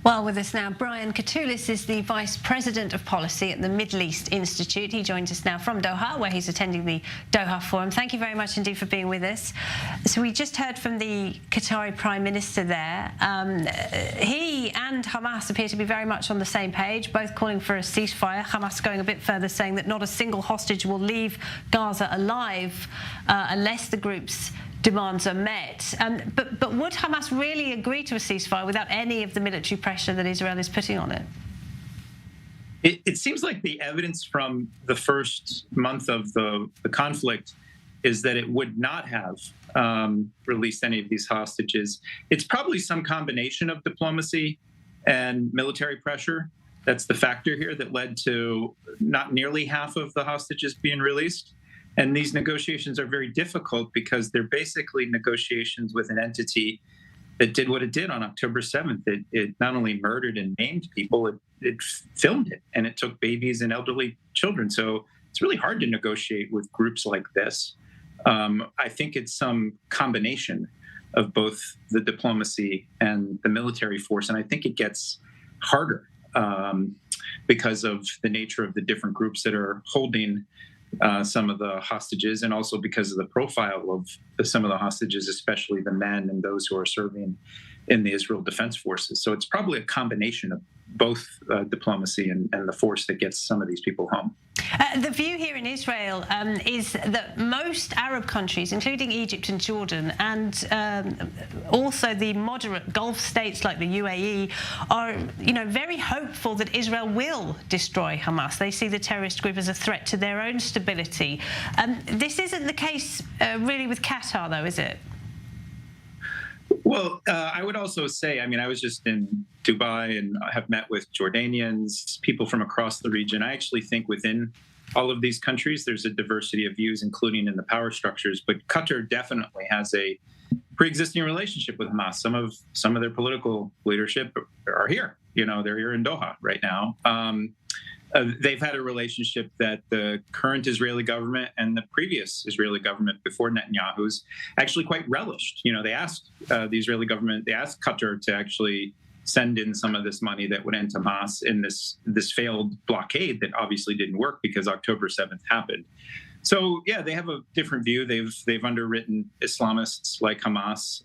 Well, with us now, Brian Katulis is the Vice President of Policy at the Middle East Institute. He joins us now from Doha, where he's attending the Doha Forum. Thank you very much indeed for being with us. So we just heard from the Qatari Prime Minister there. He and Hamas appear to be very much on the same page, both calling for a ceasefire. Hamas going a bit further, saying that not a single hostage will leave Gaza alive unless the group's demands are met. But would Hamas really agree to a ceasefire without any of the military pressure that Israel is putting on it? It seems like the evidence from the first month of the conflict is that it would not have released any of these hostages. It's probably some combination of diplomacy and military pressure. That's the factor here that led to not nearly half of the hostages being released. And these negotiations are very difficult because they're basically negotiations with an entity that did what it did on October 7th. It not only murdered and maimed people, it filmed it, and it took babies and elderly children. So it's really hard to negotiate with groups like this. I think it's some combination of both the diplomacy and the military force. And I think it gets harder because of the nature of the different groups that are holding some of the hostages, and also because of the profile of some of the hostages, especially the men and those who are serving in the Israel Defense Forces. So it's probably a combination of both diplomacy and the force that gets some of these people home. The view here in Israel is that most Arab countries, including Egypt and Jordan, and also the moderate Gulf states like the UAE, are, very hopeful that Israel will destroy Hamas. They see the terrorist group as a threat to their own stability. This isn't the case really with Qatar, though, is it? Well, I would also say, I was just in Dubai and I have met with Jordanians, people from across the region. I actually think within all of these countries, there's a diversity of views, including in the power structures. But Qatar definitely has a pre-existing relationship with Hamas. Some of their political leadership are here. They're here in Doha right now. They've had a relationship that the current Israeli government and the previous Israeli government before Netanyahu's actually quite relished. They asked the Israeli government, they asked Qatar to actually send in some of this money that would end Hamas in this failed blockade that obviously didn't work because October 7th happened. So, yeah, they have a different view. They've underwritten Islamists like Hamas,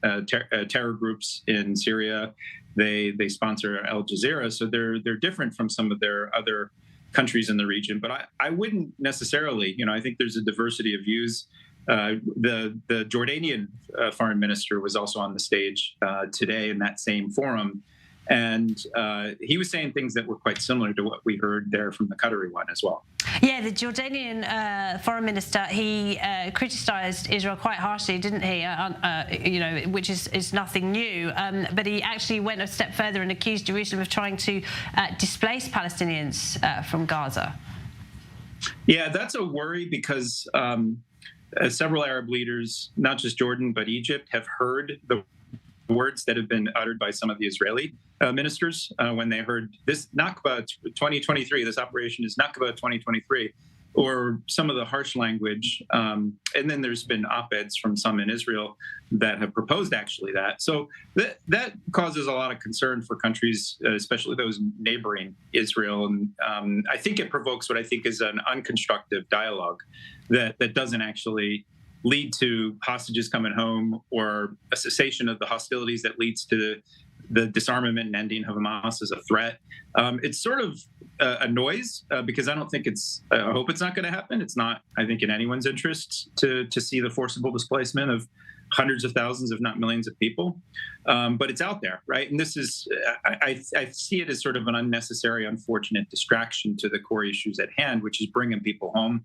terror groups in Syria. They sponsor Al Jazeera, so they're different from some of their other countries in the region. But I wouldn't necessarily, I think there's a diversity of views. The Jordanian foreign minister was also on the stage today in that same forum. And he was saying things that were quite similar to what we heard there from the Qatari one as well. Yeah, the Jordanian foreign minister, he criticised Israel quite harshly, didn't he? Which is nothing new. But he actually went a step further and accused Jerusalem of trying to displace Palestinians from Gaza. Yeah, that's a worry because several Arab leaders, not just Jordan, but Egypt, have heard the words that have been uttered by some of the Israeli ministers when they heard this Nakba 2023, this operation is Nakba 2023, or some of the harsh language. And then there's been op-eds from some in Israel that have proposed actually that. So that causes a lot of concern for countries, especially those neighboring Israel. And I think it provokes what I think is an unconstructive dialogue that doesn't actually lead to hostages coming home or a cessation of the hostilities that leads to the disarmament and ending of Hamas as a threat. It's sort of a noise because I don't think I hope it's not going to happen. It's not, I think, in anyone's interest to see the forcible displacement of hundreds of thousands, if not millions of people. But it's out there, right? And this is, I see it as sort of an unnecessary, unfortunate distraction to the core issues at hand, which is bringing people home.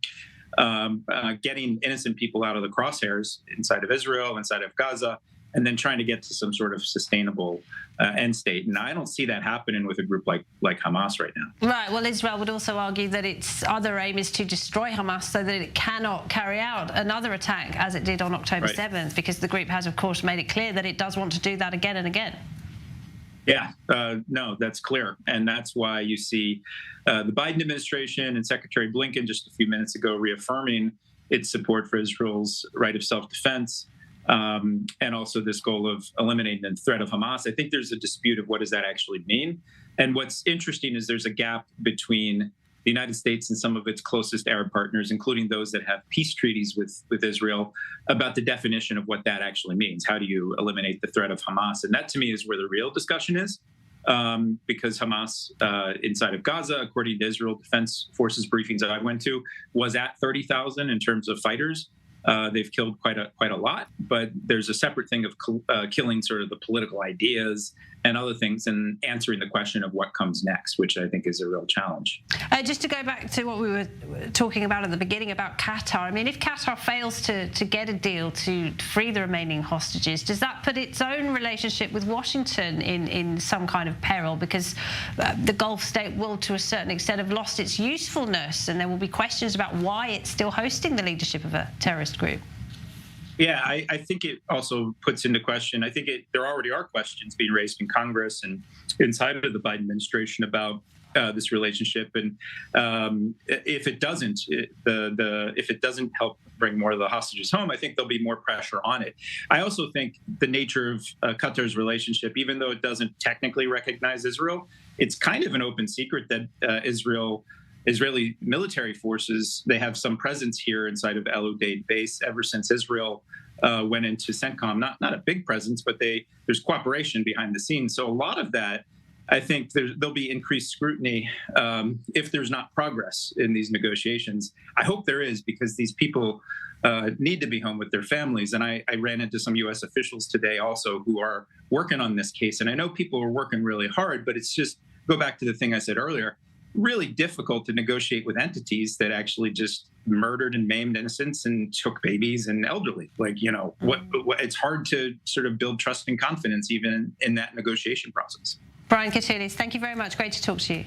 Getting innocent people out of the crosshairs inside of Israel, inside of Gaza, and then trying to get to some sort of sustainable end state. And I don't see that happening with a group like Hamas right now. Right. Well, Israel would also argue that its other aim is to destroy Hamas so that it cannot carry out another attack as it did on October 7th, because the group has, of course, made it clear that it does want to do that again and again. Yeah, no, that's clear. And that's why you see the Biden administration and Secretary Blinken just a few minutes ago reaffirming its support for Israel's right of self-defense. and also this goal of eliminating the threat of Hamas. I think there's a dispute of what does that actually mean. And what's interesting is there's a gap between the United States and some of its closest Arab partners, including those that have peace treaties with Israel, about the definition of what that actually means. How do you eliminate the threat of Hamas? And that, to me, is where the real discussion is, because Hamas inside of Gaza, according to Israel Defense Forces briefings that I went to, was at 30,000 in terms of fighters. They've killed quite a lot, but there's a separate thing of killing sort of the political ideas and other things, and answering the question of what comes next, which I think is a real challenge. Just to go back to what we were talking about at the beginning about Qatar, I mean, if Qatar fails to get a deal to free the remaining hostages, does that put its own relationship with Washington in some kind of peril? Because the Gulf state will, to a certain extent, have lost its usefulness, and there will be questions about why it's still hosting the leadership of a terrorist group. Yeah, I think it also puts into question, I think there already are questions being raised in Congress and inside of the Biden administration about this relationship. And if it doesn't, if it doesn't help bring more of the hostages home, I think there'll be more pressure on it. I also think the nature of Qatar's relationship, even though it doesn't technically recognize Israel, it's kind of an open secret that Israeli military forces, they have some presence here inside of El Udeid base ever since Israel went into CENTCOM. Not a big presence, but there's cooperation behind the scenes. So a lot of that, I think there'll be increased scrutiny if there's not progress in these negotiations. I hope there is, because these people need to be home with their families. And I ran into some U.S. officials today also who are working on this case. And I know people are working really hard, but it's just, go back to the thing I said earlier, really difficult to negotiate with entities that actually just murdered and maimed innocents and took babies and elderly. Like, it's hard to sort of build trust and confidence even in that negotiation process. Brian Katulis, thank you very much. Great to talk to you.